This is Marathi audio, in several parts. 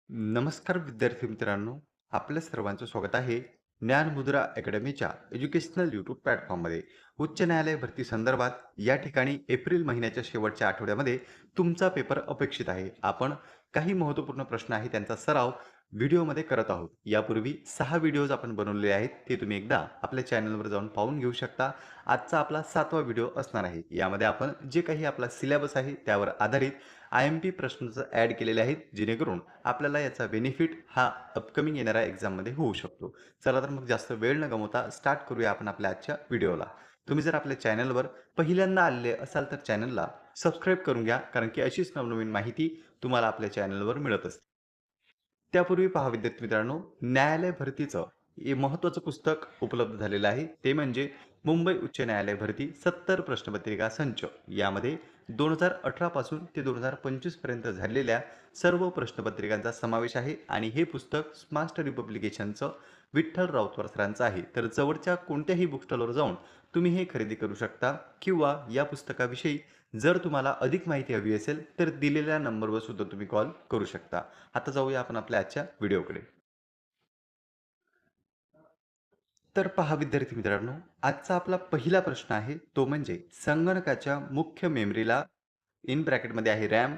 नमस्कार विद्यार्थी मित्रांनो, आपल्या सर्वांचं स्वागत आहे ज्ञानमुद्रा अकॅडमीच्या एज्युकेशनल यूट्यूब प्लॅटफॉर्ममध्ये. उच्च न्यायालय भरती संदर्भात या ठिकाणी एप्रिल महिन्याच्या शेवटच्या आठवड्यामध्ये तुमचा पेपर अपेक्षित आहे. आपण काही महत्त्वपूर्ण प्रश्न आहे त्यांचा सराव व्हिडिओमध्ये करत आहोत. यापूर्वी 6 व्हिडिओज आपण बनवलेले आहेत, ते तुम्ही एकदा आपल्या चॅनलवर जाऊन पाहून घेऊ शकता. आजचा आपला 7वा व्हिडिओ असणार आहे. यामध्ये आपण जे काही आपला सिलेबस आहे त्यावर आधारित IMP प्रश्न ॲड केलेले आहेत, जेणेकरून आपल्याला याचा बेनिफिट हा अपकमिंग येणाऱ्या एक्झाममध्ये होऊ शकतो. चला तर मग जास्त वेळ न गमावता स्टार्ट करूया आपण आपल्या आजच्या व्हिडिओला. तुम्ही जर आपल्या चॅनलवर पहिल्यांदा आलेले असाल तर चॅनलला सबस्क्राईब करून घ्या, कारण की अशीच नवनवीन माहिती तुम्हाला आपल्या चॅनलवर मिळत असते. त्यापूर्वी पहा विद्यार्थी मित्रांनो, न्यायालय भरतीचं हे महत्त्वाचं पुस्तक उपलब्ध झालेलं आहे. ते म्हणजे मुंबई उच्च न्यायालय भरती 70 प्रश्नपत्रिका संच. यामध्ये 2018 पासून ते 2025 पर्यंत झालेल्या सर्व प्रश्नपत्रिकांचा समावेश आहे आणि हे पुस्तक स्मार्ट स्टडी पब्लिकेशनचं विठ्ठल राऊतवार सरांचं आहे. तर जवळच्या कोणत्याही बुक स्टॉलवर जाऊन तुम्ही हे खरेदी करू शकता किंवा या पुस्तकाविषयी जर तुम्हाला अधिक माहिती हवी असेल तर दिलेल्या नंबरवर सुद्धा तुम्ही कॉल करू शकता. आता जाऊया आपण आपल्या आजच्या व्हिडिओकडे. तर पहा विद्यार्थी मित्रांनो, आजचा आपला पहिला प्रश्न आहे तो म्हणजे संगणकाच्या मुख्य मेमरीला इन ब्रॅकेटमध्ये आहे रॅम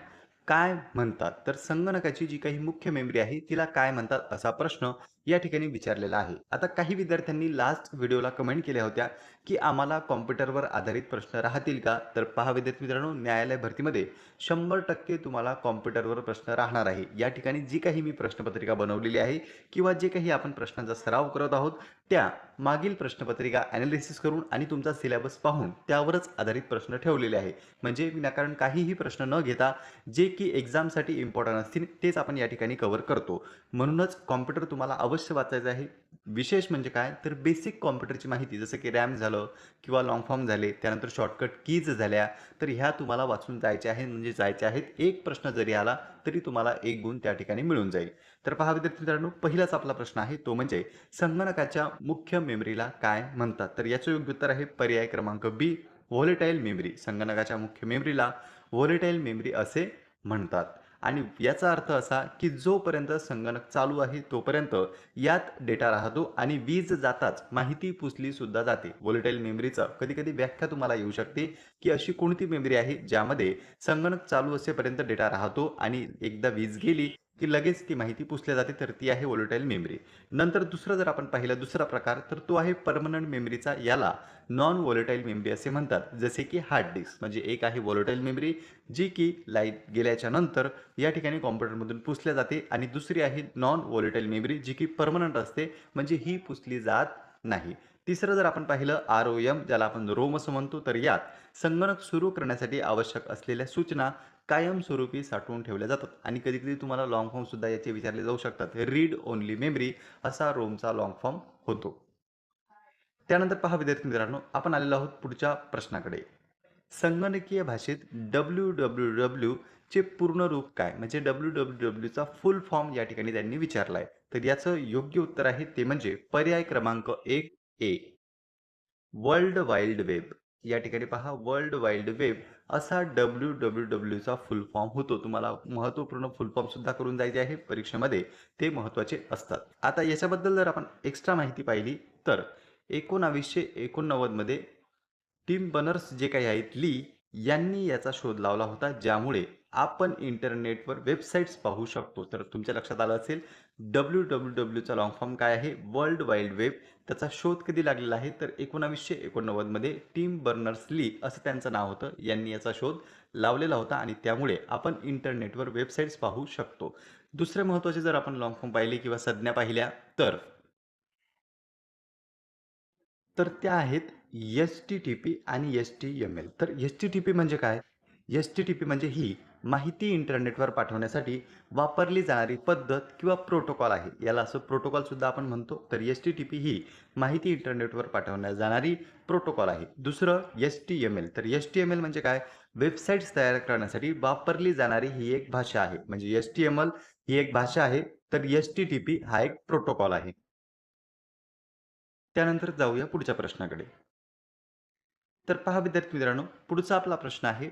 काय म्हणतात? तर संगणकाची जी काही मुख्य मेमरी आहे तिला काय म्हणतात असा प्रश्न या ठिकाणी विचारलेला आहे. आता काही विद्यार्थ्यांनी लास्ट व्हिडिओला कमेंट केल्या होत्या की आम्हाला कॉम्प्युटरवर आधारित प्रश्न राहतील का? तर पहा विद्यार्थी मित्रांनो, न्यायालय भरतीमध्ये 100% तुम्हाला कॉम्प्युटरवर प्रश्न राहणार आहे. या ठिकाणी जी काही मी प्रश्नपत्रिका बनवलेली आहे किंवा जे काही आपण प्रश्नांचा सराव करत आहोत त्या मागील प्रश्नपत्रिका ॲनालिसिस करून आणि तुमचा सिलेबस पाहून त्यावरच आधारित प्रश्न ठेवलेले आहे. म्हणजे विनाकारण काहीही प्रश्न न घेता जे की एक्झामसाठी इम्पॉर्टंट असतील तेच आपण या ठिकाणी कव्हर करतो. म्हणूनच कॉम्प्युटर तुम्हाला अवश्य वाचायचं आहे. विशेष म्हणजे काय तर बेसिक कॉम्प्युटरची माहिती जसं की रॅम झालं किंवा लाँग फॉर्म झाले, त्यानंतर शॉर्टकट कीज झाल्या, तर ह्या तुम्हाला वाचून जायच्या आहेत म्हणजे जायच्या आहेत. एक प्रश्न जरी आला तरी तुम्हाला 1 गुण त्या ठिकाणी मिळून जाईल. तर पहा विद्यार्थी मित्रांनो, पहिलाच आपला प्रश्न आहे तो म्हणजे संगणकाच्या मुख्य मेमरीला काय म्हणतात? तर याचं योग्य उत्तर आहे पर्याय क्रमांक बी, व्होलेटाईल मेमरी. संगणकाच्या मुख्य मेमरीला व्होलेटाईल मेमरी असे म्हणतात. आणि याचा अर्थ असा की जोपर्यंत संगणक चालू आहे तोपर्यंत यात डेटा राहतो आणि वीज जाताच माहिती पुसली सुद्धा जाते. व्होलेटाईल मेमरीचं कधी-कधी व्याख्या तुम्हाला येऊ शकते की अशी कोणती मेमरी आहे ज्यामध्ये संगणक चालू असेपर्यंत डेटा राहतो आणि एकदा वीज गेली की लगेच ती माहिती पुसल्या जाते, तर ती आहे व्होलेटाईल मेमरी. नंतर दुसरं जर आपण पाहिलं दुसरा प्रकार तर तो आहे पर्मनंट मेमरीचा. याला नॉन व्होलेटाईल मेमरी असे म्हणतात. जसे की हार्ड डिस्क म्हणजे एक आहे व्होलेटाईल मेमरी जी की लाईट गेल्याच्या नंतर या ठिकाणी कॉम्प्युटरमधून पुसल्या जाते आणि दुसरी आहे नॉन व्होलेटाईल मेमरी जी की पर्मनंट असते म्हणजे ही पुसली जात नाही. तिसरं जर आपण पाहिलं ROM ज्याला आपण रोम असं म्हणतो, तर यात संगणक सुरू करण्यासाठी आवश्यक असलेल्या सूचना कायमस्वरूपी साठवून ठेवल्या जातात आणि कधी-कधी तुम्हाला लाँग फॉर्म सुद्धा याचे विचारले जाऊ शकतात. रीड ओन्ली मेमरी असा रोमचा लाँग फॉर्म होतो. त्यानंतर पहा विद्यार्थी मित्रांनो, आपण आलेलो आहोत पुढच्या प्रश्नाकडे. संगणकीय भाषेत डब्ल्यू-डब्ल्यू-डब्ल्यू चे पूर्ण रूप काय? म्हणजे डब्ल्यू-डब्ल्यू-डब्ल्यूचा फुल फॉर्म या ठिकाणी त्यांनी विचारला आहे. तर याचं योग्य उत्तर आहे ते म्हणजे पर्याय क्रमांक 1 ए, वर्ल्ड वाईल्ड वेब. या ठिकाणी पहा वर्ल्ड वाईल्ड वेब असा डब्ल्यू-डब्ल्यू-डब्ल्यूचा फुल फॉर्म होतो. तुम्हाला महत्त्वपूर्ण फुल फॉर्म सुद्धा करून जायचे आहे परीक्षेमध्ये. ते महत्त्वाचे असतात. आता याच्याबद्दल जर आपण एक्स्ट्रा माहिती पाहिली तर 1989 मध्ये टिम बर्नर्स जे काही आहेत ली यांनी याचा शोध लावला होता, ज्यामुळे आपण इंटरनेटवर वेबसाईट्स पाहू शकतो. तर तुमच्या लक्षात आलं असेल डब्ल्यू-डब्ल्यू-डब्ल्यूचा लाँग फॉर्म काय आहे? World wide web. त्याचा शोध कधी लागलेला आहे? तर 1989 मध्ये टिम बर्नर्स ली असं त्यांचं नाव होतं. यांनी याचा शोध लावलेला होता आणि त्यामुळे आपण इंटरनेटवर वेबसाईट्स पाहू शकतो. दुसरे महत्त्वाचे जर आपण लाँग फॉर्म पाहिले किंवा संज्ञा पाहिल्या तर त्या आहेत एच-टी-टी-पी आणि एच-टी-एम-एल. तर एच-टी-टी-पी म्हणजे काय? एच-टी-टी-पी म्हणजे ही माहिती इंटरनेटवर पाठवण्यासाठी वापरली जाणारी पद्धत किंवा प्रोटोकॉल आहे. याला असं प्रोटोकॉल सुद्धा आपण म्हणतो. तर एच-टी-टी-पी ही माहिती इंटरनेटवर पाठवण्यात जाणारी प्रोटोकॉल आहे. दुसरं एच-टी-एम-एल. तर एच-टी-एम-एल म्हणजे काय? वेबसाईट्स तयार करण्यासाठी वापरली जाणारी ही एक भाषा आहे. म्हणजे एच-टी-एम-एल ही एक भाषा आहे, तर एच-टी-टी-पी हा एक प्रोटोकॉल आहे. त्यानंतर जाऊया पुढच्या प्रश्नाकडे. तर पहा विद्यार्थी मित्रांनो, पुढचा आपला प्रश्न आहे,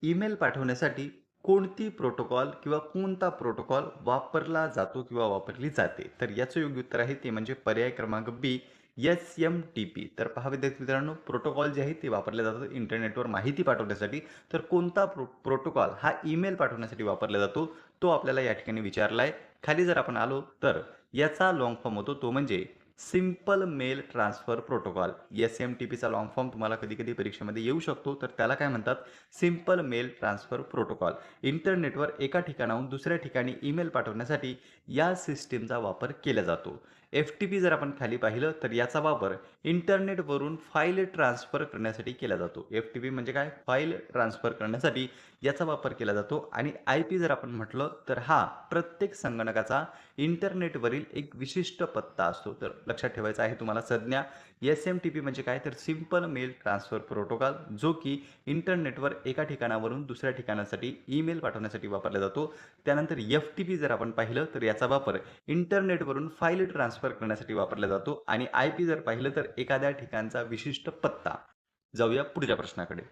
ईमेल पाठवण्यासाठी कोणती प्रोटोकॉल किंवा कोणता प्रोटोकॉल वापरला जातो किंवा वापरली जाते? तर याचं योग्य उत्तर आहे ते म्हणजे पर्याय क्रमांक बी, एस-एम-टी-पी. तर पहा विद्यार्थी मित्रांनो, प्रोटोकॉल जे आहे ते वापरले जातात इंटरनेटवर माहिती पाठवण्यासाठी. तर कोणता प्रोटोकॉल हा ईमेल पाठवण्यासाठी वापरला जातो, तो आपल्याला या ठिकाणी विचारला आहे. खाली जर आपण आलो तर याचा लाँग फॉर्म होतो तो म्हणजे सिंपल मेल ट्रान्सफर प्रोटोकॉल. एस-एम-टी-पीचा लाँग फॉर्म तुम्हाला कधी-कधी परीक्षेमध्ये येऊ शकतो. तर त्याला काय म्हणतात? Simple mail transfer protocol. इंटरनेटवर एका ठिकाणाहून दुसऱ्या ठिकाणी ईमेल पाठवण्यासाठी या सिस्टमचा वापर केला जातो. एफ-टी-पी जर आपण खाली पाहिलं तर याचा वापर इंटरनेटवरून फाईल ट्रान्सफर करण्यासाठी केला जातो. एफ-टी-पी म्हणजे काय? फाईल ट्रान्सफर करण्यासाठी याचा वापर केला जातो आणि आय-पी जर आपण म्हटलं तर हा प्रत्येक संगणकाचा इंटरनेटवरील एक विशिष्ट पत्ता असतो. तर लक्षात ठेवायचं आहे तुम्हाला संज्ञा. एस-एम-टी-पी म्हणजे काय? तर सिंपल मेल ट्रान्सफर प्रोटोकॉल, जो की इंटरनेटवर एका ठिकाणावरून दुसऱ्या ठिकाणासाठी ईमेल पाठवण्यासाठी वापरला जातो. त्यानंतर एफ-टी-पी जर आपण पाहिलं तर याचा वापर इंटरनेटवरून फाईल ट्रान्सफर करण्यासाठी वापरला जातो आणि आय-पी जर पाहिलं तर एखाद्या ठिकाणचा विशिष्ट पत्ता. जाऊया पुढच्या प्रश्नाकडे.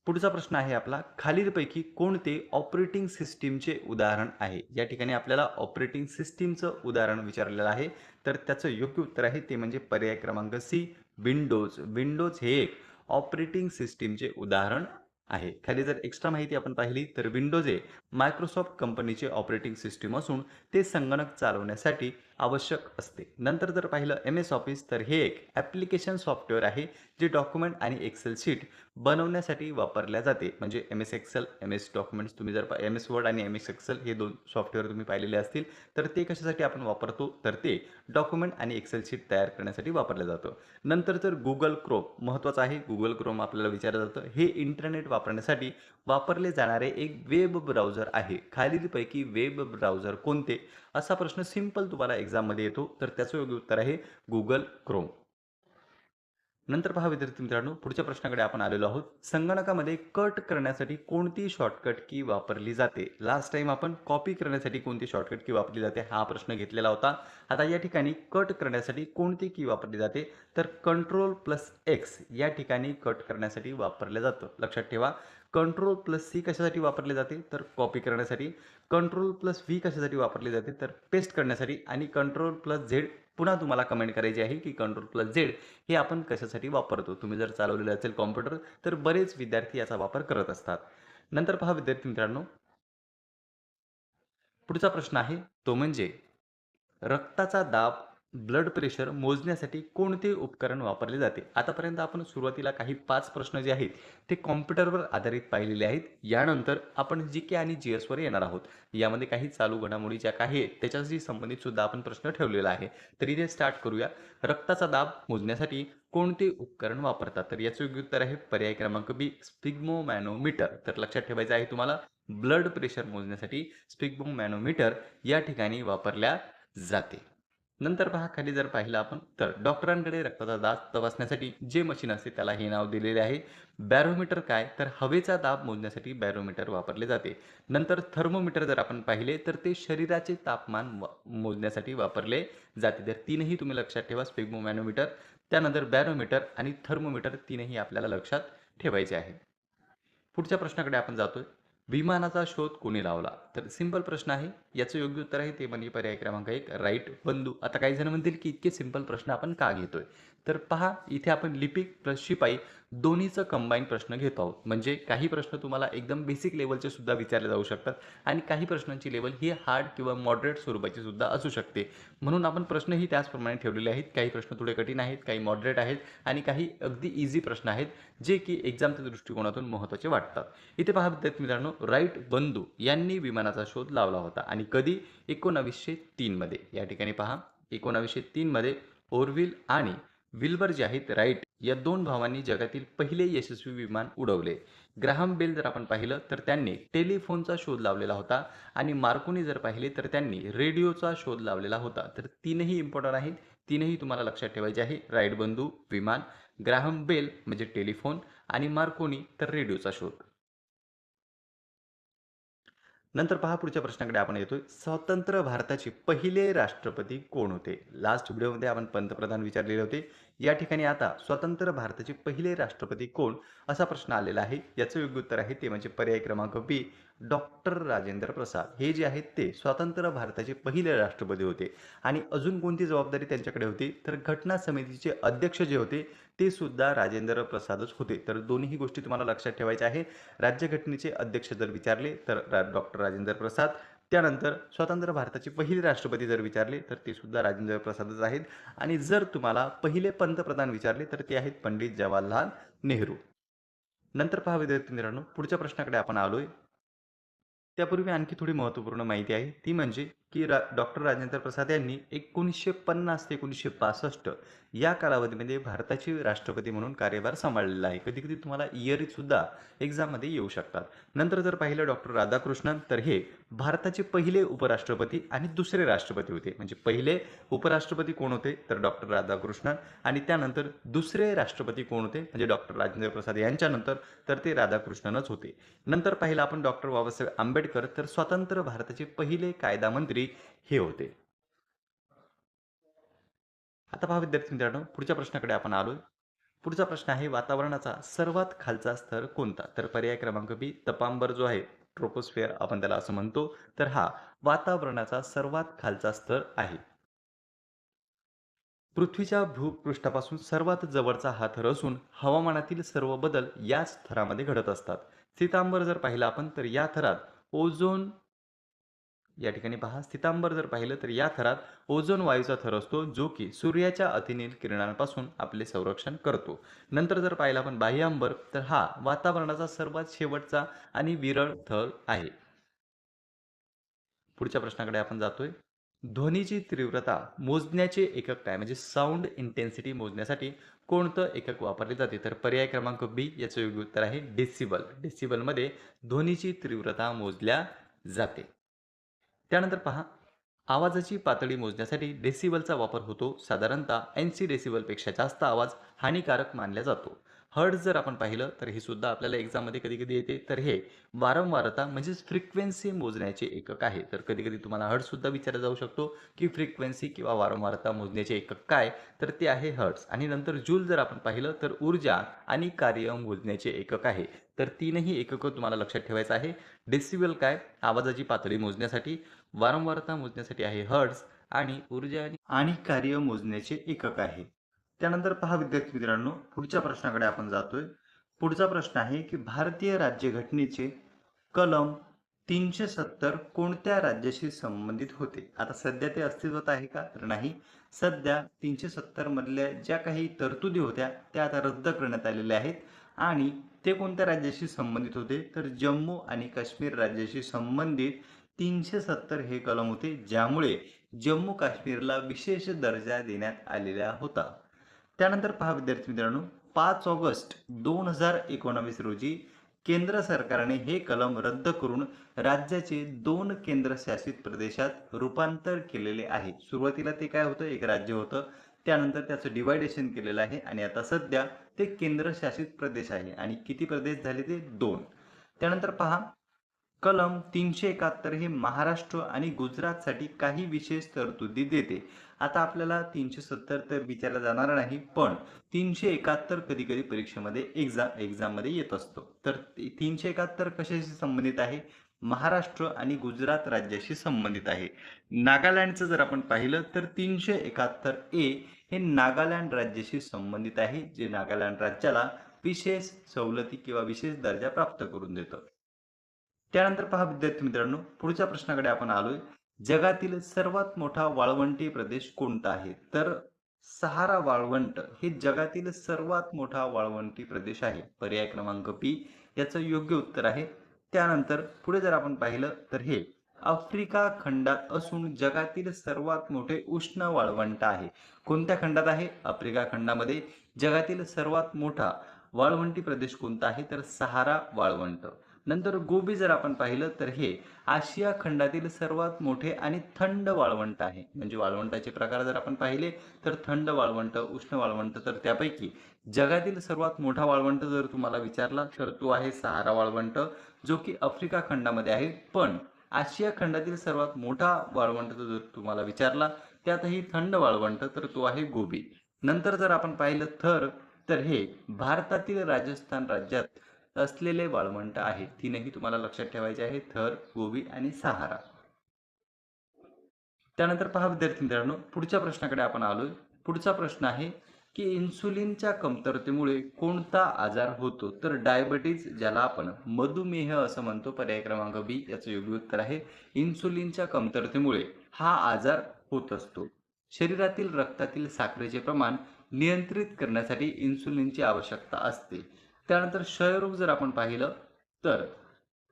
पुढचा प्रश्न आहे आपला, खालीलपैकी कोणते ऑपरेटिंग सिस्टीमचे उदाहरण आहे? या ठिकाणी आपल्याला ऑपरेटिंग सिस्टीमचं उदाहरण विचारलेलं आहे. तर त्याचं योग्य उत्तर आहे ते म्हणजे पर्याय क्रमांक सी, विंडोज. विंडोज हे एक ऑपरेटिंग सिस्टीमचे उदाहरण आहे. खाली जर एक्स्ट्रा माहिती आपण पाहिली तर विंडोज हे मायक्रोसॉफ्ट कंपनीचे ऑपरेटिंग सिस्टीम असून ते संगणक चालवण्यासाठी आवश्यक असते. नंतर जर पाहिलं एम-एस ऑफिस तर हे एक ॲप्लिकेशन सॉफ्टवेअर आहे जे डॉक्युमेंट आणि एक्सेल शीट बनवण्यासाठी वापरल्या जाते. म्हणजे एम-एस एक्सेल, एम-एस डॉक्युमेंट्स तुम्ही जर एम-एस वर्ड आणि एम-एस एक्सेल हे 2 सॉफ्टवेअर तुम्ही पाहिलेले असतील, तर ते कशासाठी आपण वापरतो? तर ते डॉक्युमेंट आणि एक्सेल शीट तयार करण्यासाठी वापरलं जातं. नंतर तर Google Chrome महत्त्वाचं आहे. Google Chrome आपल्याला विचारलं जातं. हे इंटरनेट वापरण्यासाठी वापरले जाणारे एक वेब ब्राउझर आहे. खालीलपैकी वेब ब्राउझर कोणते? असा प्रश्न सिंपल तुम्हाला एक्झाममध्ये येतो. तर त्याचं योग्य उत्तर आहे Google Chrome. नंतर पहा विद्यार्थी मित्रांनो, पुढच्या प्रश्नाकडे आपण आलेलो आहोत. संगणकामध्ये कट करण्यासाठी कोणती शॉर्टकट की वापरली जाते? लास्ट टाइम आपण कॉपी करण्यासाठी कोणती शॉर्टकट की वापरली जाते हा प्रश्न घेतलेला होता. आता या ठिकाणी कट करण्यासाठी कोणती की वापरली जाते? तर Ctrl+X या ठिकाणी कट करण्यासाठी वापरलं जातं. लक्षात ठेवा. Ctrl+C कशासाठी वापरले जाते? तर कॉपी करण्यासाठी. Ctrl+V कशासाठी वापरली जाते? तर पेस्ट करण्यासाठी आणि Ctrl+Z पुन्हा तुम्हाला कमेंट करायची आहे की Ctrl+Z हे आपण कशासाठी वापरतो? तुम्ही जर चालवलेलं असेल कॉम्प्युटर तर बरेच विद्यार्थी याचा वापर करत असतात. नंतर पहा विद्यार्थी मित्रांनो, पुढचा प्रश्न आहे तो म्हणजे रक्ताचा दाब, ब्लड प्रेशर मोजण्यासाठी कोणते उपकरण वापरले जाते? आतापर्यंत आपण सुरुवातीला काही 5 प्रश्न जे आहेत ते कॉम्प्युटरवर आधारित पाहिलेले आहेत. यानंतर आपण जी-के आणि जी-एसवर येणार आहोत. यामध्ये काही चालू घडामोडी ज्या काही आहेत त्याच्याशी संबंधित सुद्धा आपण प्रश्न ठेवलेला आहे. तर इथे स्टार्ट करूया. रक्ताचा दाब मोजण्यासाठी कोणते उपकरण वापरतात? तर याचं योग्य उत्तर आहे पर्याय क्रमांक बी, स्फिग्मोमॅनोमीटर. तर लक्षात ठेवायचं आहे तुम्हाला, ब्लड प्रेशर मोजण्यासाठी स्फिग्मोमॅनोमीटर या ठिकाणी वापरल्या जाते. नंतर पहा खाली जर पाहिलं आपण तर डॉक्टरांकडे रक्ताचा दाब तपासण्यासाठी जे मशीन असते त्याला हे नाव दिलेले आहे. बॅरोमीटर काय? तर हवेचा दाब मोजण्यासाठी बॅरोमीटर वापरले जाते. नंतर थर्मोमीटर जर आपण पाहिले तर ते शरीराचे तापमान मोजण्यासाठी वापरले जाते. तर तीनही तुम्ही लक्षात ठेवा. स्फिग्मोमॅनोमीटर, त्यानंतर बॅरोमीटर आणि थर्मोमीटर तीनही आपल्याला लक्षात ठेवायचे आहे. पुढच्या प्रश्नाकडे आपण जातोय. विमानाचा शोध कोणी लावला? तर सिंपल प्रश्न आहे. याचं योग्य उत्तर आहे ते म्हणजे पर्याय क्रमांक 1 राईट बंधू. आता काही जण म्हणतील की इतके सिंपल प्रश्न आपण का घेतोय? तर पहा इथे आपण लिपिक प्लस शिपाई दोन्हीचं कंबाईन प्रश्न घेत आहोत. म्हणजे काही प्रश्न तुम्हाला एकदम बेसिक लेव्हलचे सुद्धा विचारले जाऊ शकतात आणि काही प्रश्नांची लेव्हल ही हार्ड किंवा मॉडरेट स्वरूपाची सुद्धा असू शकते. म्हणून आपण प्रश्नही त्याचप्रमाणे ठेवलेले आहेत. काही प्रश्न थोडे कठीण आहेत, काही मॉडरेट आहेत आणि काही अगदी ईझी प्रश्न आहेत, जे की एक्झामच्या दृष्टिकोनातून महत्त्वाचे वाटतात. इथे पहा विद्यार्थी मित्रांनो, राईट बंधू यांनी विमानाचा शोध लावला होता आणि कधी? 1903 मध्ये. या ठिकाणी पहा 1903 मध्ये ओरव्हिल आणि विल्बर जे आहेत राईट या दोन भावांनी जगातील पहिले यशस्वी विमान उडवले. ग्राहम बेल जर आपण पाहिलं तर त्यांनी टेलिफोनचा शोध लावलेला होता आणि मार्कोनी जर पाहिले तर त्यांनी रेडिओचा शोध लावलेला होता. तर तीनही इम्पॉर्टंट आहेत. तीनही तुम्हाला लक्षात ठेवायचे आहे. राईट बंधू विमान, ग्राहम बेल म्हणजे टेलिफोन आणि मार्कोनी तर रेडिओचा शोध. नंतर पहा पुढच्या प्रश्नाकडे आपण येतोय. स्वतंत्र भारताचे पहिले राष्ट्रपती कोण होते? लास्ट व्हिडिओमध्ये आपण पंतप्रधान विचारलेले होते. या ठिकाणी आता स्वतंत्र भारताचे पहिले राष्ट्रपती कोण असा प्रश्न आलेला आहे. याचं योग्य उत्तर आहे ते म्हणजे पर्याय क्रमांक बी, डॉक्टर राजेंद्र प्रसाद. हे जे आहेत ते स्वतंत्र भारताचे पहिले राष्ट्रपती होते. आणि अजून कोणती जबाबदारी त्यांच्याकडे होती, तर घटना समितीचे अध्यक्ष जे होते ते सुद्धा राजेंद्र प्रसादच होते. तर दोन्ही गोष्टी तुम्हाला लक्षात ठेवायच्या आहे. राज्यघटनेचे अध्यक्ष जर विचारले तर डॉक्टर राजेंद्र प्रसाद. त्यानंतर स्वतंत्र भारताचे पहिले राष्ट्रपती जर विचारले तर ते सुद्धा राजेंद्र प्रसादच आहेत. आणि जर तुम्हाला पहिले पंतप्रधान विचारले तर ते आहेत पंडित जवाहरलाल नेहरू. नंतर पहा विद्यार्थी मित्रांनो, पुढच्या प्रश्नाकडे आपण आलोय. त्यापूर्वी आणखी थोडी महत्त्वपूर्ण माहिती आहे. ती म्हणजे की डॉक्टर राजेंद्र प्रसाद यांनी 1950 ते 1965 या कालावधीमध्ये भारताचे राष्ट्रपती म्हणून कार्यभार सांभाळलेला आहे. कधी-कधी तुम्हाला इयरसुद्धा एक्झाममध्ये येऊ शकतात. नंतर जर पाहिलं डॉक्टर राधाकृष्णन, तर हे भारताचे पहिले उपराष्ट्रपती आणि दुसरे राष्ट्रपती होते. म्हणजे पहिले उपराष्ट्रपती कोण होते, तर डॉक्टर राधाकृष्णन. आणि त्यानंतर दुसरे राष्ट्रपती कोण होते, म्हणजे डॉक्टर राजेंद्र प्रसाद यांच्यानंतर, तर ते राधाकृष्णनच होते. नंतर पाहिलं आपण डॉक्टर बाबासाहेब आंबेडकर, तर स्वतंत्र भारताचे पहिले कायदा मंत्री हे होते. आता पहा विद्यार्थी मित्रांनो, पुढच्या प्रश्नाकडे आपण आलोय. पुढचा प्रश्न आहे, वातावरणाचा सर्वात खालचा स्तर कोणता? तर पर्याय क्रमांक बी, तपांबर जो आहे, ट्रोपोस्फिअर आपण त्याला असं म्हणतो, तर हा वातावरणाचा सर्वात खालचा स्तर आहे. पृथ्वीच्या भूपृष्ठापासून सर्वात जवळचा हा थर असून हवामानातील सर्व बदल याच थरामध्ये घडत असतात. सीतांबर जर पाहिलं आपण, तर या थरात ओझोन, या ठिकाणी पहा सीतांबर जर पाहिलं तर या थरात ओझोन वायूचा थर असतो, जो की सूर्याच्या अतिनील किरणांपासून आपले संरक्षण करतो. नंतर जर पाहिलं आपण बाह्यांबर, तर हा वातावरणाचा सर्वात शेवटचा आणि विरळ थर आहे. पुढच्या प्रश्नाकडे आपण जातोय. ध्वनीची तीव्रता मोजण्याचे एकक काय? म्हणजे साऊंड इंटेन्सिटी मोजण्यासाठी कोणतं एकक वापरले जाते? तर पर्याय क्रमांक बी याचं योग्य उत्तर आहे डेसिबल. डेसिबलमध्ये ध्वनीची तीव्रता मोजल्या जाते. त्यानंतर पहा, आवाजाची पातळी मोजण्यासाठी डेसिबलचा वापर होतो. साधारणतः 80 डेसिबलपेक्षा जास्त आवाज हानिकारक मानला जातो. हर्ट्झ जर आपण पाहिलं तर हे सुद्धा आपल्याला एक्झाममध्ये कधी-कधी येते. तर हे वारंवारता म्हणजेच फ्रिक्वेन्सी मोजण्याचे एकक आहे. तर कधी-कधी तुम्हाला हर्ट्झ सुद्धा विचारला जाऊ शकतो, की फ्रिक्वेन्सी किंवा वारंवारता मोजण्याचे एकक काय? तर ते आहे हर्ट्झ. आणि नंतर जूल जर आपण पाहिलं तर ऊर्जा आणि कार्य मोजण्याचे एकक आहे. तर तीनही एककं तुम्हाला लक्षात ठेवायचं आहे. डेसिबल काय? आवाजाची पातळी मोजण्यासाठी, वारंवारता मोजण्यासाठी आहे हर्ट्झ, आणि ऊर्जा आणि कार्य मोजण्याचे एकक आहे. त्यानंतर पहा विद्यार्थी मित्रांनो, पुढच्या प्रश्नाकडे आपण जातोय. पुढचा प्रश्न आहे की भारतीय राज्यघटनेचे कलम 370 कोणत्या राज्याशी संबंधित होते? आता सध्या ते अस्तित्वात आहे का? तर नाही. सध्या 370 मधल्या ज्या काही तरतुदी होत्या त्या आता रद्द करण्यात आलेल्या आहेत. आणि ते कोणत्या राज्याशी संबंधित होते? तर जम्मू आणि काश्मीर राज्याशी संबंधित 370 हे कलम होते, ज्यामुळे जम्मू काश्मीरला विशेष दर्जा देण्यात आलेला होता. त्यानंतर पहा विद्यार्थी मित्रांनो, 5 ऑगस्ट 2019 रोजी केंद्र सरकारने हे कलम रद्द करून राज्याचे 2 केंद्रशासित प्रदेशात रूपांतर केलेले आहे. सुरुवातीला ते काय होतं? एक राज्य होतं. त्यानंतर त्याचं डिवायडेशन केलेलं आहे आणि आता सध्या ते केंद्रशासित प्रदेश आहे. आणि किती प्रदेश झाले? ते 2. त्यानंतर पहा, कलम 371 हे महाराष्ट्र आणि गुजरातसाठी काही विशेष तरतुदी देते. आता आपल्याला 370 तर विचारला जाणार नाही, पण 371 कधी-कधी परीक्षेमध्ये एक्झाममध्ये येत असतो. तर 371 कशाशी संबंधित आहे? महाराष्ट्र आणि गुजरात राज्याशी संबंधित आहे. नागालँडचं जर आपण पाहिलं तर 371 ए हे नागालँड राज्याशी संबंधित आहे, जे नागालँड राज्याला विशेष सवलती किंवा विशेष दर्जा प्राप्त करून देतं. त्यानंतर पहा विद्यार्थी मित्रांनो, पुढच्या प्रश्नाकडे आपण आलोय. जगातील सर्वात मोठा वाळवंटी प्रदेश कोणता आहे? तर सहारा वाळवंट हे जगातील सर्वात मोठा वाळवंटी प्रदेश आहे. पर्याय क्रमांक बी याचं योग्य उत्तर आहे. त्यानंतर पुढे जर आपण पाहिलं तर हे आफ्रिका खंडात असून जगातील सर्वात मोठे उष्ण वाळवंट आहे. कोणत्या खंडात आहे? आफ्रिका खंडामध्ये. जगातील सर्वात मोठा वाळवंटी प्रदेश कोणता आहे? तर सहारा वाळवंट. नंतर गोबी जर आपण पाहिलं तर हे आशिया खंडातील सर्वात मोठे आणि थंड वाळवंट आहे. म्हणजे वाळवंटाचे प्रकार जर आपण पाहिले तर थंड वाळवंट, उष्ण वाळवंट. तर त्यापैकी जगातील सर्वात मोठा वाळवंट जर तुम्हाला विचारला तर तो आहे सहारा वाळवंट, जो की आफ्रिका खंडामध्ये आहे. पण आशिया खंडातील सर्वात मोठा वाळवंट जर तुम्हाला विचारला, त्यातही थंड वाळवंट, तर तो आहे गोबी. नंतर जर आपण पाहिलं थर, तर हे भारतातील राजस्थान राज्यात असलेले वाळवंट आहे. तीनही तुम्हाला लक्षात ठेवायचे आहे: थर, गोबी आणि सहारा. त्यानंतर पहा विद्यार्थी मित्रांनो, पुढच्या प्रश्नाकडे आपण आलोय. पुढचा प्रश्न आहे की इन्सुलिनच्या कमतरतेमुळे कोणता आजार होतो? तर डायबिटीज, ज्याला आपण मधुमेह असं म्हणतो, पर्याय क्रमांक बी याचं योग्य उत्तर आहे. इन्सुलिनच्या कमतरतेमुळे हा आजार होत असतो. शरीरातील रक्तातील साखरेचे प्रमाण नियंत्रित करण्यासाठी इन्सुलिनची आवश्यकता असते. त्यानंतर क्षयरोग जर आपण पाहिलं, तर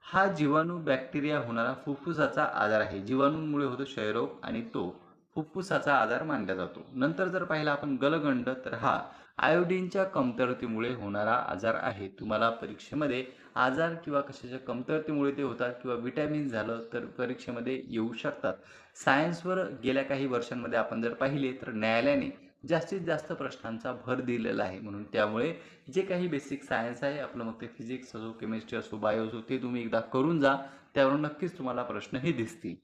हा जीवाणू बॅक्टेरिया होणारा फुफ्फुसाचा आजार आहे. जीवाणूंमुळे होतो क्षयरोग आणि तो फुफ्फुसाचा आजार मानला जातो. नंतर जर पाहिला आपण गलगंड, तर हा आयोडीनच्या कमतरतेमुळे होणारा आजार आहे. तुम्हाला परीक्षेमध्ये आजार किंवा कशाच्या कमतरतेमुळे ते होतात किंवा विटॅमिन झालं तर परीक्षेमध्ये येऊ शकतात. सायन्सवर गेल्या काही वर्षांमध्ये आपण जर पाहिले तर न्यायालयाने जास्तीत जास्त प्रश्नांचा भर दिलेला आहे. म्हणून त्यामुळे जे काही बेसिक सायन्स आहे आपलं, मग ते फिजिक्स असो, केमिस्ट्री असो, बायो असो, ते तुम्ही एकदा करून जा. त्यावरून नक्कीच तुम्हाला प्रश्न हे दिसतील.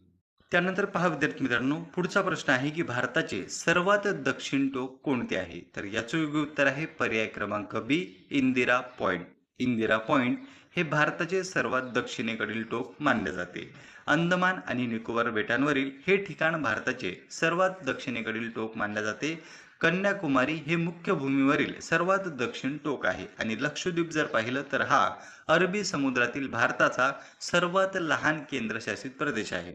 त्यानंतर पहा विद्यार्थी मित्रांनो, पुढचा प्रश्न आहे की भारताचे सर्वात दक्षिण टोक कोणते आहे? तर याचं योग्य उत्तर आहे पर्याय क्रमांक बी, इंदिरा पॉइंट. इंदिरा पॉइंट हे भारताचे सर्वात दक्षिणेकडील टोक मानले जाते. अंदमान आणि निकोबार बेटांवरील हे ठिकाण भारताचे सर्वात दक्षिणेकडील टोक मानले जाते. कन्याकुमारी हे मुख्य भूमीवरील सर्वात दक्षिण टोक आहे आणि लक्षद्वीप जर पाहिलं तर हा अरबी समुद्रातील भारताचा सर्वात लहान केंद्रशासित प्रदेश आहे.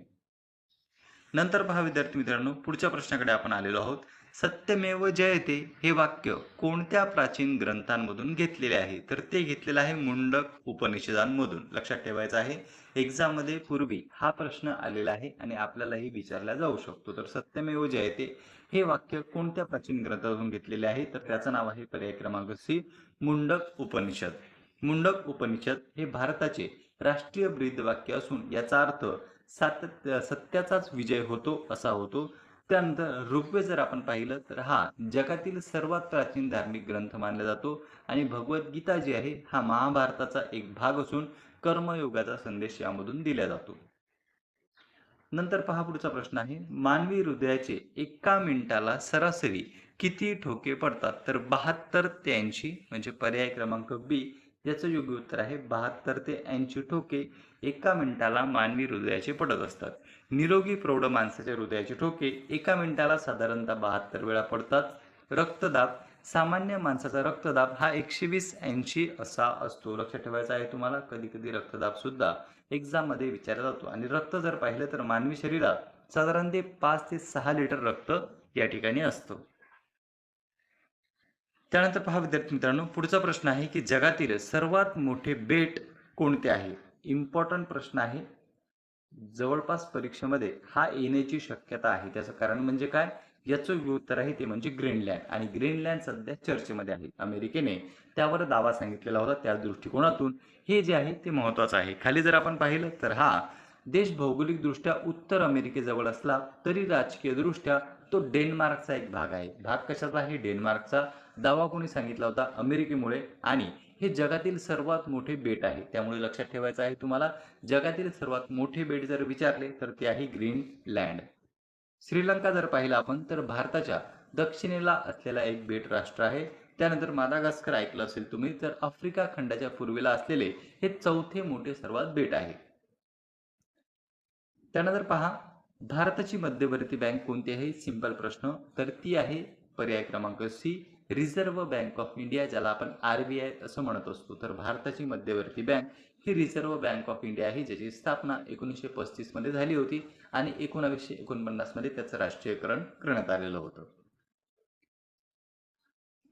नंतर पहा विद्यार्थी मित्रांनो, पुढच्या प्रश्नाकडे आपण आलेलो आहोत. सत्यमेव जयते हे वाक्य कोणत्या प्राचीन ग्रंथांमधून घेतलेले आहे? तर ते घेतलेलं आहे मुंडक उपनिषदांमधून. लक्षात ठेवायचं आहे, एक्झाममध्ये पूर्वी हा प्रश्न आलेला आहे आणि आपल्यालाही विचारला जाऊ शकतो. तर सत्यमेव जयते हे वाक्य कोणत्या प्राचीन ग्रंथातून घेतलेले आहे? तर त्याचं नाव आहे पर्याय क्रमांक सी, मुंडक उपनिषद. मुंडक उपनिषद हे भारताचे राष्ट्रीय ब्रीदवाक्य असून याचा अर्थ सत्याचाच विजय होतो असा होतो. त्यानंतर ऋग्वेद जर आपण पाहिलं तर हा जगातील सर्वात प्राचीन धार्मिक ग्रंथ मानला जातो आणि भगवद्गीता जी आहे हा महाभारताचा एक भाग असून कर्मयोगाचा संदेश यामधून दिला जातो. नंतर पहा पुढचा प्रश्न आहे, मानवी हृदयाचे एका मिनिटाला सरासरी किती ठोके पडतात? तर 72 ते 80, म्हणजे पर्याय क्रमांक बी याचं योग्य उत्तर आहे 72 ते 80 ठोके एका मिनिटाला मानवी हृदयाचे पडत असतात. निरोगी प्रौढ माणसाच्या हृदयाचे ठोके एका मिनिटाला साधारणतः 72 वेळा पडतात. रक्तदाब, सामान्य माणसाचा रक्तदाब हा 120/80 असा असतो. लक्षात ठेवायचा आहे तुम्हाला. कधी कधी रक्तदाब सुद्धा एक्झाम मध्ये विचारला जातो. आणि रक्त जर पाहिलं तर मानवी शरीरात साधारण ते 5 ते 6 लिटर रक्त या ठिकाणी असतं. त्यानंतर पहा विद्यार्थी मित्रांनो, पुढचा प्रश्न आहे की जगातील सर्वात मोठे बेट कोणते आहे? इम्पॉर्टंट प्रश्न आहे. जवळपास परीक्षेमध्ये हा येण्याची शक्यता आहे. त्याचं कारण म्हणजे काय? याचं योग्य उत्तर आहे ते म्हणजे ग्रीनलँड. आणि ग्रीनलँड सध्या चर्चेमध्ये आहे. अमेरिकेने त्यावर दावा सांगितलेला होता. त्या दृष्टिकोनातून हे जे आहे ते महत्वाचं आहे. खाली जर आपण पाहिलं तर हा देश भौगोलिकदृष्ट्या उत्तर अमेरिकेजवळ असला तरी राजकीयदृष्ट्या तो डेन्मार्कचा एक भाग आहे. भाग कशाचा आहे? डेन्मार्कचा. दावा कोणी सांगितला होता? अमेरिकेमुळे. आणि हे जगातील सर्वात मोठे बेट आहे. त्यामुळे लक्षात ठेवायचं आहे तुम्हाला, जगातील सर्वात मोठे बेट जर विचारले तर ते आहे ग्रीनलँड. श्रीलंका जर पाहिलं आपण तर भारताच्या दक्षिणेला असलेला एक बेट राष्ट्र आहे. त्यानंतर मादागास्कर ऐकलं असेल तुम्ही, तर आफ्रिका खंडाच्या पूर्वेला असलेले हे चौथे मोठे सर्वात बेट आहे. त्यानंतर पहा, भारताची मध्यवर्ती बँक कोणती आहे? सिंपल प्रश्न. तर ती आहे पर्याय क्रमांक C, reserve bank of India, ज्याला आपण आरबीआय असं म्हणत असतो. तर भारताची मध्यवर्ती बँक ही रिझर्व्ह बँक ऑफ इंडिया आहे, ज्याची स्थापना 1935 मध्ये झाली होती आणि 1949 मध्ये त्याचं राष्ट्रीयकरण करण्यात आलेलं होतं.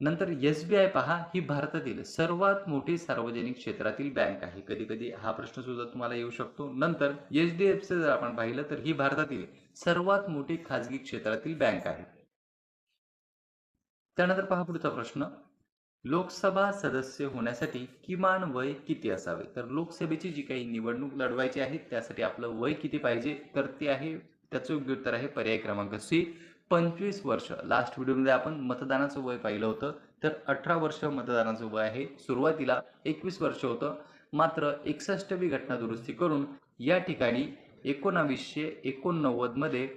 नंतर एसबीआय पहा, ही भारतातील सर्वात मोठी सार्वजनिक क्षेत्रातील बँक आहे. कधी कधी हा प्रश्न सुद्धा तुम्हाला येऊ शकतो. नंतर एचडीएफसी जर आपण पाहिलं तर ही भारतातील सर्वात मोठी खाजगी क्षेत्रातील बँक आहे. त्यानंतर पहा पुढचा प्रश्न, लोकसभा सदस्य होण्यासाठी किमान वय किती असावे? तर लोकसभेची जी काही निवडणूक लढवायची आहे त्यासाठी आपलं वय किती पाहिजे? तर ते आहे, त्याचं योग्य उत्तर आहे पर्याय क्रमांक सी, 25 वर्ष. लास्ट व्हिडिओमध्ये आपण मतदानाचं वय पाहिलं होतं. तर 18 वर्ष मतदानाचं वय आहे. सुरुवातीला 21 वर्ष होतं. मात्र 61वी घटना दुरुस्ती करून या ठिकाणी 1989 मध्ये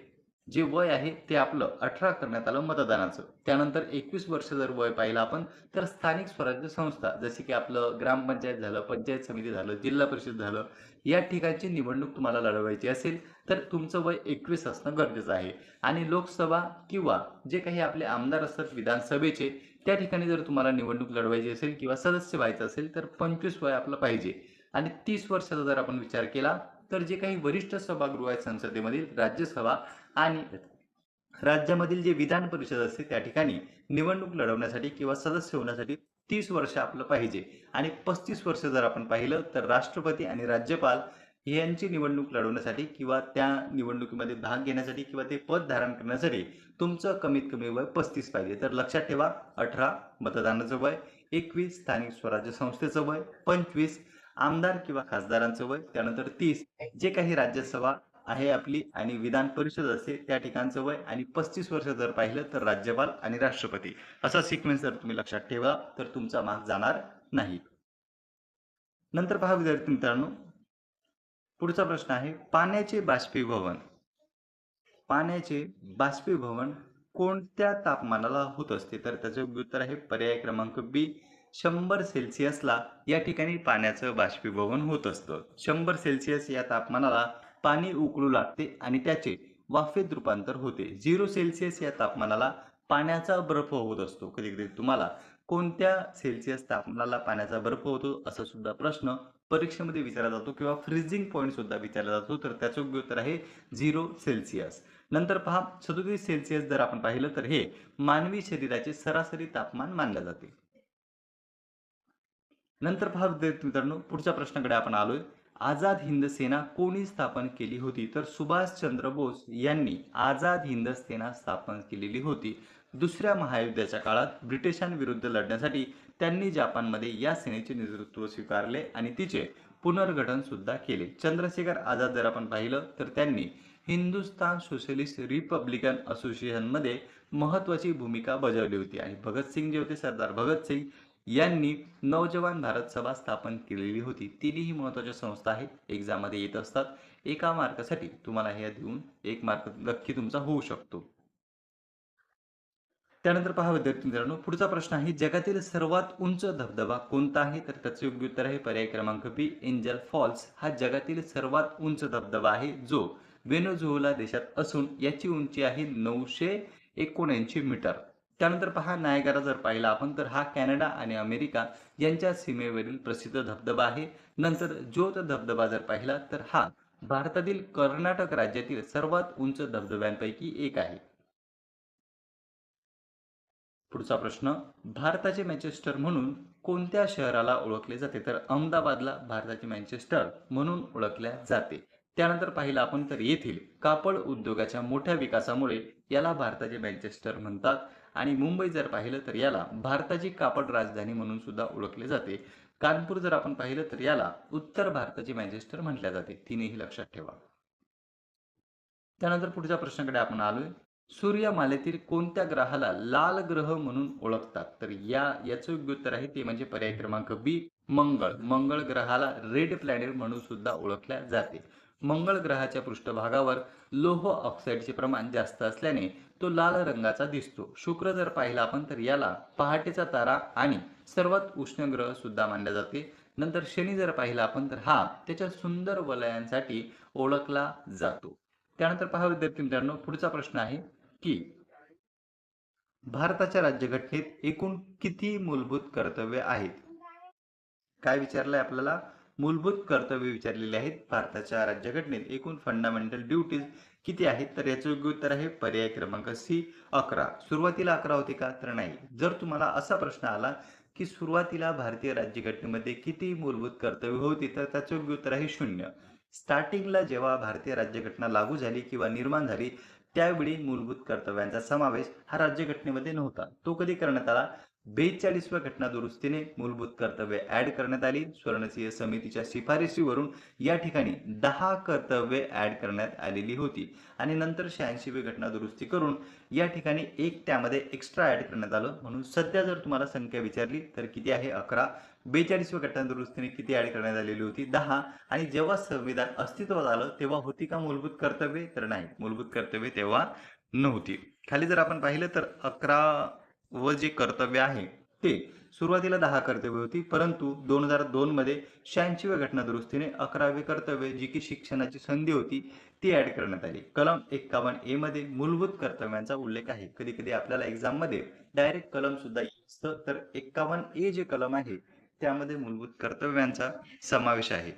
जे वय आहे ते आपलं 18 करण्यात आलं मतदानाचं. त्यानंतर 21 वर्ष जर वय पाहिलं आपण, तर स्थानिक स्वराज्य संस्था जसे की आपलं ग्रामपंचायत झालं, पंचायत समिती झालं, जिल्हा परिषद झालं, या ठिकाणची निवडणूक तुम्हाला लढवायची असेल, तर तुमचं वय 21 असणं गरजेचं आहे. आणि लोकसभा किंवा जे काही आपले आमदार असतात विधानसभेचे, त्या ठिकाणी जर तुम्हाला निवडणूक लढवायची असेल किंवा सदस्य व्हायचं असेल, तर 25 वय आपलं पाहिजे. आणि 30 वर्षाचा जर आपण विचार केला, तर जे काही वरिष्ठ सभागृह आहेत संसदेमधील, राज्यसभा आणि राज्यामधील जे विधान परिषद असते त्या ठिकाणी निवडणूक लढवण्यासाठी किंवा सदस्य होण्यासाठी 30 वर्ष आपलं पाहिजे. आणि 35 वर्ष जर आपण पाहिलं तर राष्ट्रपती आणि राज्यपाल यांची निवडणूक लढवण्यासाठी किंवा त्या निवडणुकीमध्ये भाग घेण्यासाठी किंवा ते पद धारण करण्यासाठी तुमचं कमीत कमी वय 35 पाहिजे. तर लक्षात ठेवा, 18 मतदानाचं वय, 21 स्थानिक स्वराज्य संस्थेचं वय, 25 आमदार किंवा खासदारांचं वय, त्यानंतर 30 जे काही राज्यसभा आहे आपली आणि विधान परिषद असते त्या ठिकाणचं वय, आणि 35 वर्ष जर पाहिलं तर राज्यपाल आणि राष्ट्रपती. असा सिक्वेन्स जर तुम्ही लक्षात ठेवला तर तुमचा मार्क जाणार नाही. नंतर पहा विद्यार्थी मित्रांनो, पुढचा प्रश्न आहे पाण्याचे बाष्पीभवन. पाण्याचे बाष्पीभवन कोणत्या तापमानाला होत असते? तर त्याचे योग्य उत्तर आहे पर्याय क्रमांक बी, 100 सेल्सिअसला या ठिकाणी पाण्याचं बाष्पीभवन होत असतं. 100 सेल्सिअस या तापमानाला पाणी उकळू लागते आणि त्याचे वाफेत रूपांतर होते. 0 सेल्सिअस या तापमानाला पाण्याचा बर्फ होत असतो. कधी कधी तुम्हाला कोणत्या सेल्सिअस तापमानाला पाण्याचा बर्फ होतो असा सुद्धा प्रश्न परीक्षेमध्ये विचारला जातो किंवा फ्रीजिंग पॉईंट सुद्धा विचारला जातो. तर त्याचं योग्य उत्तर आहे 0 सेल्सिअस. नंतर पहा 37 सेल्सिअस जर आपण पाहिलं तर हे मानवी शरीराचे सरासरी तापमान मानले जाते. नंतर पहा विद्यार्थी मित्रांनो, पुढच्या प्रश्नाकडे आपण आलोय. आझाद हिंद सेना कोणी स्थापन केली होती? तर सुभाषचंद्र बोस यांनी आझाद हिंद सेना स्थापन केलेली होती. दुसऱ्या महायुद्धाच्या काळात ब्रिटिशांविरुद्ध लढण्यासाठी त्यांनी जपानमध्ये या सेनेचे नेतृत्व स्वीकारले आणि तिचे पुनर्गठन सुद्धा केले. चंद्रशेखर आझाद जर आपण पाहिलं तर त्यांनी हिंदुस्तान सोशलिस्ट रिपब्लिकन असोसिएशनमध्ये महत्वाची भूमिका बजावली होती. आणि भगतसिंग जे होते, सरदार भगतसिंग यांनी नवजवान भारत सभा स्थापन केलेली होती. तिन्ही महत्वाच्या संस्था आहेत, एक्झाममध्ये येत असतात. एका मार्कासाठी तुम्हाला हे देऊन 1 मार्क नक्की तुमचा होऊ शकतो. त्यानंतर पहा विद्यार्थी मित्रांनो, पुढचा प्रश्न आहे जगातील सर्वात उंच धबधबा कोणता आहे? तर त्याचे योग्य उत्तर आहे पर्याय क्रमांक बी, एंजल फॉल्स हा जगातील सर्वात उंच धबधबा आहे, जो व्हेनेझुएला देशात असून याची उंची आहे 979 मीटर. त्यानंतर पहा नायगारा जर पाहिला आपण तर हा कॅनडा आणि अमेरिका यांच्या सीमेवरील प्रसिद्ध धबधबा आहे. नंतर ज्योत धबधबा जर पाहिला तर हा भारतातील कर्नाटक राज्यातील सर्वात उंच धबधब्यांपैकी एक आहे. पुढचा प्रश्न, भारताचे मँचेस्टर म्हणून कोणत्या शहराला ओळखले जाते? तर अहमदाबादला भारताचे मँचेस्टर म्हणून ओळखल्या जाते. त्यानंतर पाहिलं आपण तर येथील कापड उद्योगाच्या मोठ्या विकासामुळे याला भारताचे मँचेस्टर म्हणतात. आणि मुंबई जर पाहिलं तर याला भारताची कापड राजधानी म्हणून सुद्धा ओळखले जाते. कानपूर जर आपण पाहिलं तर याला उत्तर भारताचे मँचेस्टर म्हटले जाते. तिन्ही लक्षात ठेवा. त्यानंतर पुढच्या प्रश्नाकडे आपण आलोय. सूर्यमालेतील कोणत्या ग्रहाला लाल ग्रह म्हणून ओळखतात? तर याचं योग्य उत्तर आहे ते म्हणजे पर्याय क्रमांक बी, मंगळ. मंगळ ग्रहाला रेड प्लॅनेट म्हणून सुद्धा ओळखल्या जाते. मंगळ ग्रहाच्या पृष्ठभागावर लोह ऑक्साईडचे प्रमाण जास्त असल्याने तो लाल रंगाचा दिसतो. शुक्र जर पाहिला आपण तर याला पहाटेचा तारा आणि सर्वात उष्ण ग्रह सुद्धा मानले जाते. नंतर शनी जर पाहिला आपण तर हा त्याच्या सुंदर वलयांसाठी ओळखला जातो. त्यानंतर पहा विद्यार्थी मित्रांनो, पुढचा प्रश्न आहे की भारताच्या राज्यघटनेत एकूण किती मूलभूत कर्तव्य आहेत? काय विचारलंय आपल्याला? मूलभूत कर्तव्य विचारलेले आहेत. भारताच्या राज्यघटनेत एकूण फंडामेंटल ड्युटीज किती आहेत? तर याचं योग्य उत्तर आहे पर्याय क्रमांक सी, 11. सुरुवातीला 11 होते का? तर नाही. जर तुम्हाला असा प्रश्न आला की सुरुवातीला भारतीय राज्यघटनेमध्ये किती मूलभूत कर्तव्य होती तर त्याचं योग्य उत्तर आहे 0. स्टार्टिंगला जेव्हा भारतीय राज्यघटना लागू झाली किंवा निर्माण झाली त्यावेळी मूलभूत कर्तव्यांचा समावेश हा राज्यघटनेमध्ये नव्हता. तो कधी करण्यात आला? 42व्या घटना दुरुस्तीने मूलभूत कर्तव्ये ऍड करण्यात आली. स्वर्णसिंह समितीच्या शिफारशीवरून या ठिकाणी 10 कर्तव्ये ऍड करण्यात आलेली होती आणि नंतर 86वी घटना दुरुस्ती करून या ठिकाणी एक त्यामध्ये एक्स्ट्रा ऍड करण्यात आलं. म्हणून सध्या जर तुम्हाला संख्या विचारली तर किती आहे? 11. 42व्या घटना दुरुस्तीने किती ऍड करण्यात आलेली होती? 10. आणि जेव्हा संविधान अस्तित्वात आलं तेव्हा होती का मूलभूत कर्तव्ये? तर नाही, मूलभूत कर्तव्ये तेव्हा नव्हती. खाली जर आपण पाहिलं तर 11 व जे कर्तव्य आहे ते सुरुवातीला 10 कर्तव्य होती, परंतु 2002 मध्ये 86व्या घटना दुरुस्तीने 11वे कर्तव्य जी की शिक्षणाची संधी होती ती ऍड करण्यात आली. कलम 51A मध्ये मूलभूत कर्तव्यांचा उल्लेख आहे. कधी कधी आपल्याला एक्झाम मध्ये डायरेक्ट कलम सुद्धा असतं, तर 51A जे कलम आहे त्यामध्ये मूलभूत कर्तव्यांचा समावेश आहे.